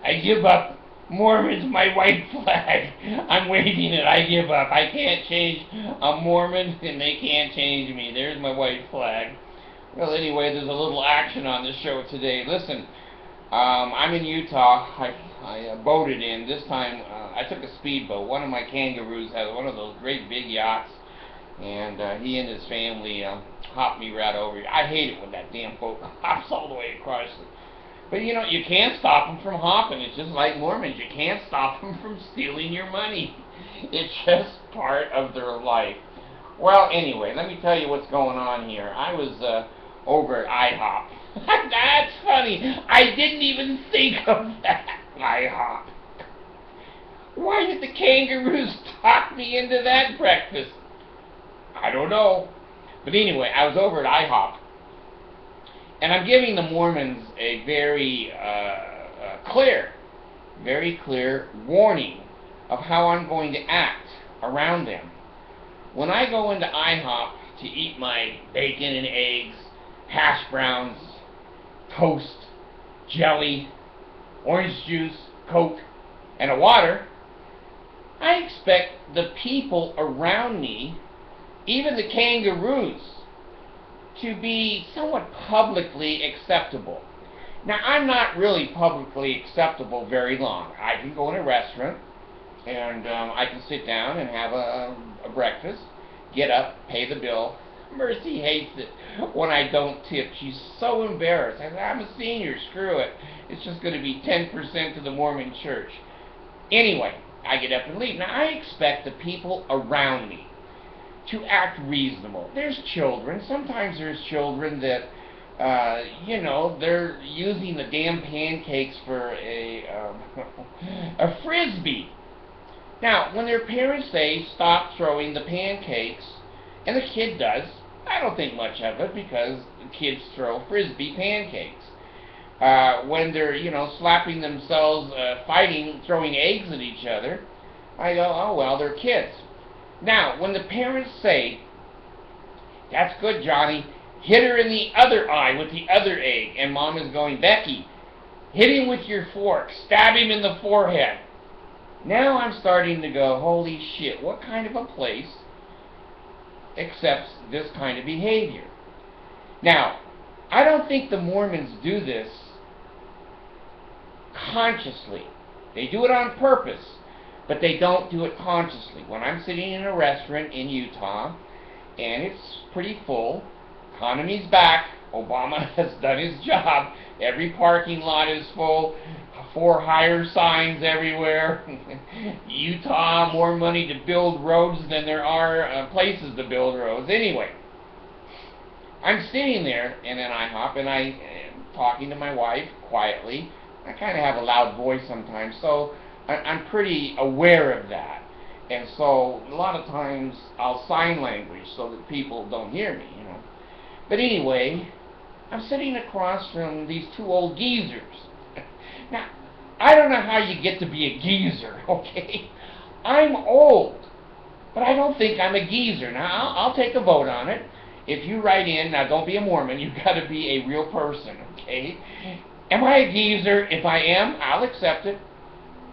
I give up. Mormon's my white flag. I'm waving it. I give up. I can't change a Mormon, and they can't change me. There's my white flag. Well, anyway, there's a little action on the show today. Listen, I'm in Utah. I boated in. This time, I took a speedboat. One of my kangaroos has one of those great big yachts, and he and his family hopped me right over. I hate it when that damn boat hops all the way across the. But you know, you can't stop them from hopping. It's just like Mormons. You can't stop them from stealing your money. It's just part of their life. Well, anyway, let me tell you what's going on here. I was over at Ihop. That's funny. I didn't even think of that. Ihop. Why did the kangaroos talk me into that breakfast? I don't know. But anyway, I was over at Ihop. And I'm giving the Mormons a very clear warning of how I'm going to act around them. When I go into IHOP to eat my bacon and eggs, hash browns, toast, jelly, orange juice, Coke, and a water, I expect the people around me, even the kangaroos, to be somewhat publicly acceptable. Now, I'm not really publicly acceptable very long. I can go in a restaurant, and I can sit down and have a breakfast, get up, pay the bill. Mercy hates it when I don't tip. She's so embarrassed. I said, I'm a senior, screw it. It's just going to be 10% to the Mormon church. Anyway, I get up and leave. Now, I expect the people around me to act reasonable. There's children. Sometimes there's children that, they're using the damn pancakes for a frisbee. Now, when their parents say, stop throwing the pancakes, and the kid does, I don't think much of it because kids throw frisbee pancakes. When they're, slapping themselves, fighting, throwing eggs at each other, I go, oh, well, they're kids. Now, when the parents say, that's good, Johnny, hit her in the other eye with the other egg, and Mom is going, Becky, hit him with your fork, stab him in the forehead. Now I'm starting to go, holy shit, what kind of a place accepts this kind of behavior? Now, I don't think the Mormons do this consciously. They do it on purpose, but they don't do it consciously. When I'm sitting in a restaurant in Utah, and it's pretty full, economy's back, Obama has done his job, every parking lot is full, for hire signs everywhere, Utah, more money to build roads than there are places to build roads. Anyway, I'm sitting there in an IHOP, and I am talking to my wife quietly. I kind of have a loud voice sometimes, so I'm pretty aware of that. And so a lot of times I'll sign language so that people don't hear me, But anyway, I'm sitting across from these two old geezers. Now, I don't know how you get to be a geezer, okay? I'm old, but I don't think I'm a geezer. Now, I'll take a vote on it. If you write in, now don't be a Mormon, you've got to be a real person, okay? Am I a geezer? If I am, I'll accept it.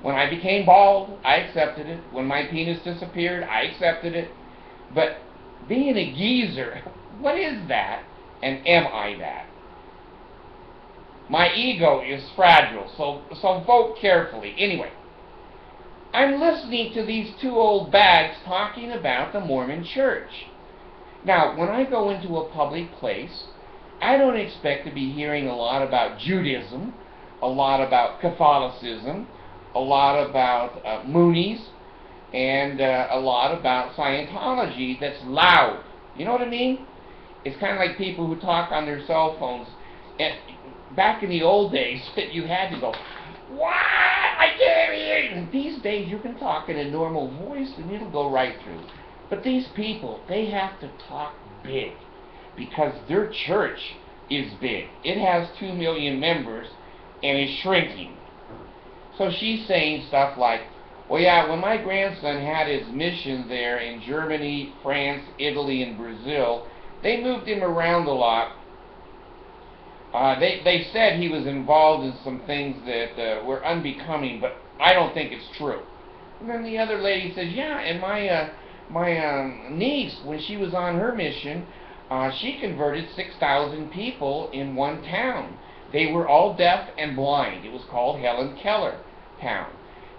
When I became bald, I accepted it. When my penis disappeared, I accepted it. But being a geezer, what is that? And am I that? My ego is fragile, so vote carefully. Anyway, I'm listening to these two old bags talking about the Mormon church. Now, when I go into a public place, I don't expect to be hearing a lot about Judaism, a lot about Catholicism, a lot about Moonies, and a lot about Scientology that's loud. You know what I mean? It's kind of like people who talk on their cell phones. And back in the old days, you had to go, what? I can't hear you. And these days, you can talk in a normal voice, and it'll go right through. But these people, they have to talk big, because their church is big. It has 2 million members, and is shrinking. So she's saying stuff like, well, yeah, when my grandson had his mission there in Germany, France, Italy, and Brazil, they moved him around a lot. They said he was involved in some things that were unbecoming, but I don't think it's true. And then the other lady says, yeah, and my niece, when she was on her mission, she converted 6,000 people in one town. They were all deaf and blind. It was called Helen Keller town.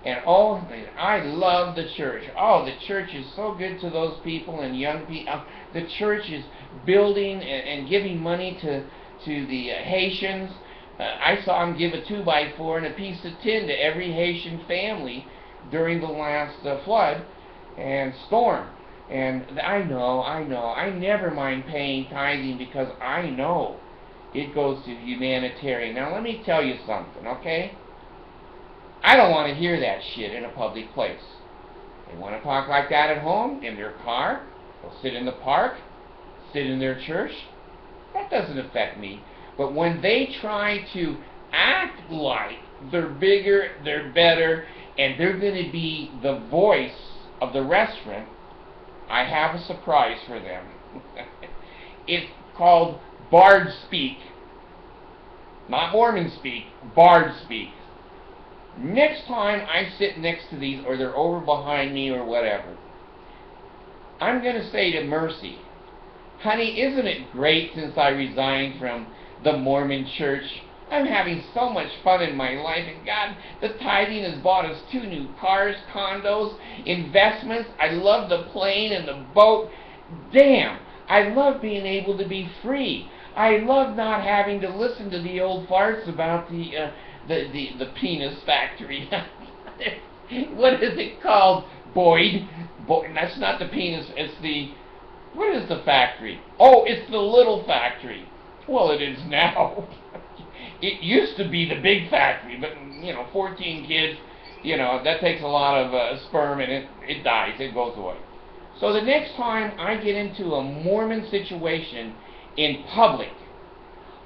And oh, I love the church. Oh, the church is so good to those people and young people. The church is building and giving money to the Haitians. I saw them give a 2x4 and a piece of tin to every Haitian family during the last flood and storm. And I know, I never mind paying tithing because I know it goes to humanitarian. Now let me tell you something, okay? I don't want to hear that shit in a public place. They want to talk like that at home, in their car, they'll sit in the park, sit in their church. That doesn't affect me. But when they try to act like they're bigger, they're better, and they're going to be the voice of the restaurant, I have a surprise for them. It's called Bard Speak. Not Mormon speak, Bard Speak. Next time I sit next to these, or they're over behind me or whatever, I'm going to say to Mercy, honey, isn't it great since I resigned from the Mormon church? I'm having so much fun in my life, and God, the tithing has bought us 2 new cars, condos, investments. I love the plane and the boat. Damn, I love being able to be free. I love not having to listen to the old farts about the penis factory. What is it called, Boyd? That's not the penis, it's the... What is the factory? Oh, it's the little factory. Well, it is now. It used to be the big factory, but, 14 kids, that takes a lot of sperm, and it dies, it goes away. So the next time I get into a Mormon situation in public,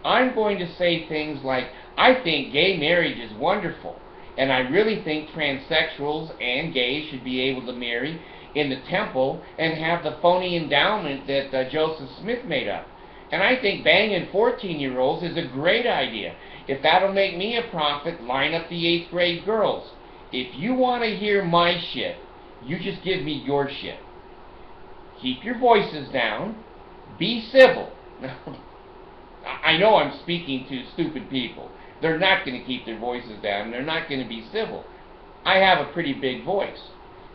I'm going to say things like, I think gay marriage is wonderful, and I really think transsexuals and gays should be able to marry in the temple and have the phony endowment that Joseph Smith made up. And I think banging 14-year-olds is a great idea. If that'll make me a prophet, line up the 8th grade girls. If you want to hear my shit, you just give me your shit. Keep your voices down. Be civil. I know I'm speaking to stupid people. They're not going to keep their voices down. They're not going to be civil. I have a pretty big voice.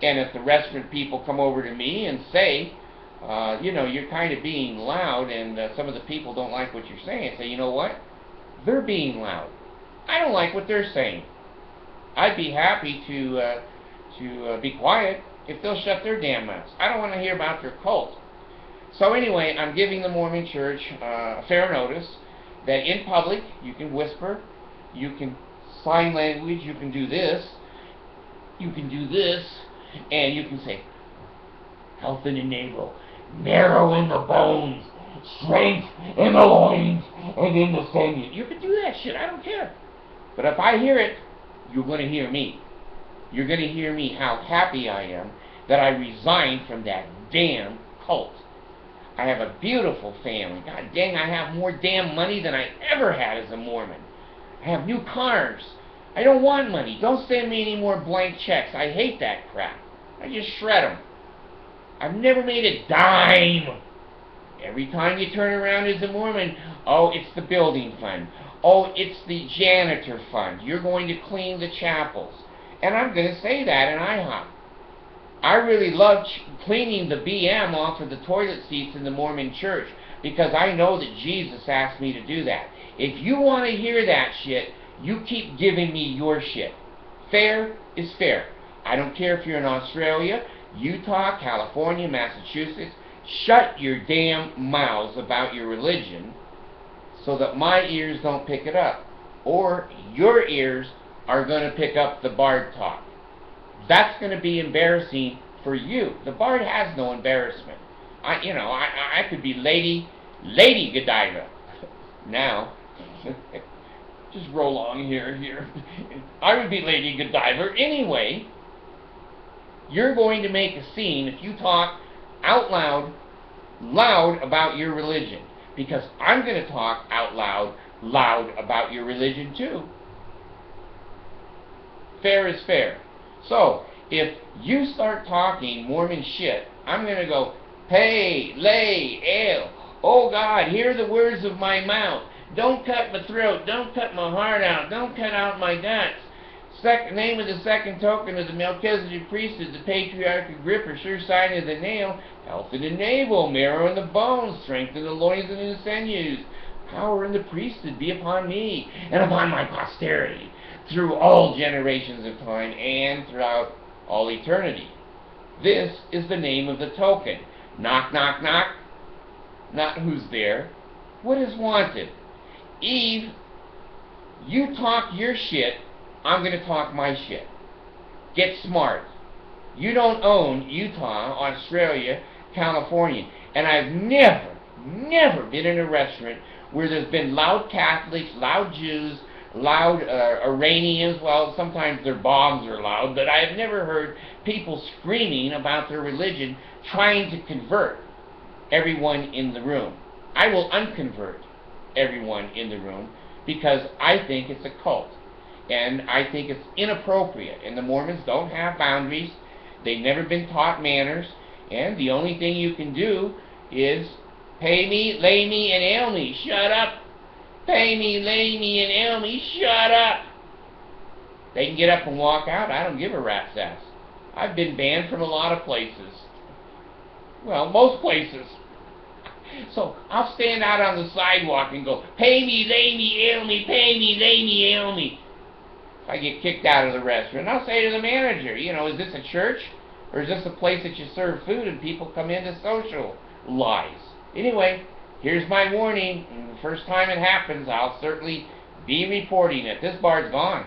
And if the restaurant people come over to me and say, you're kind of being loud, and some of the people don't like what you're saying, I say, you know what? They're being loud. I don't like what they're saying. I'd be happy to be quiet if they'll shut their damn mouths. I don't want to hear about their cult. So anyway, I'm giving the Mormon Church fair notice that in public you can whisper, you can sign language, you can do this, and you can say, health in the navel, marrow in the bones, strength in the loins, and in the sinews. You can do that shit, I don't care. But if I hear it, you're going to hear me. You're going to hear me how happy I am that I resigned from that damn cult. I have a beautiful family. God dang, I have more damn money than I ever had as a Mormon. I have new cars. I don't want money. Don't send me any more blank checks. I hate that crap. I just shred them. I've never made a dime. Every time you turn around as a Mormon, oh, it's the building fund. Oh, it's the janitor fund. You're going to clean the chapels. And I'm going to say that in Ihop. I really love cleaning the BM off of the toilet seats in the Mormon church because I know that Jesus asked me to do that. If you want to hear that shit, you keep giving me your shit. Fair is fair. I don't care if you're in Australia, Utah, California, Massachusetts. Shut your damn mouths about your religion so that my ears don't pick it up. Or your ears are going to pick up the Bard talk. That's going to be embarrassing for you. The Bard has no embarrassment. I could be Lady Godiva. Now, just roll on here. I would be Lady Godiva anyway. You're going to make a scene if you talk out loud about your religion. Because I'm going to talk out loud loud about your religion too. Fair is fair. So, if you start talking Mormon shit, I'm going to go, pay, lay, ale. Oh God, hear the words of my mouth. Don't cut my throat. Don't cut my heart out. Don't cut out my guts. Name of the second token of the Melchizedek priesthood, the patriarch Agrippa, sure sign of the nail, health in the navel, marrow in the bones, strength in the loins and in the sinews. Power in the priesthood be upon me and upon my posterity through all generations of time and throughout all eternity. This is the name of the token. Knock, knock, knock. Not who's there. What is wanted? Eve, you talk your shit, I'm going to talk my shit. Get smart. You don't own Utah, Australia, California. And I've never been in a restaurant where there's been loud Catholics, loud Jews, loud Iranians. Well, sometimes their bombs are loud, but I've never heard people screaming about their religion trying to convert everyone in the room. I will unconvert everyone in the room because I think it's a cult. And I think it's inappropriate. And the Mormons don't have boundaries. They've never been taught manners. And the only thing you can do is pay me, lay me, and ale me. Shut up. Pay me, lay me, and ale me. Shut up. They can get up and walk out. I don't give a rat's ass. I've been banned from a lot of places. Well, most places. So I'll stand out on the sidewalk and go, pay me, lay me, ale me, pay me, lay me, ale me. If I get kicked out of the restaurant, I'll say to the manager, is this a church? Or is this a place that you serve food and people come in to socialize? Anyway, here's my warning. And the first time it happens, I'll certainly be reporting it. This bar's gone.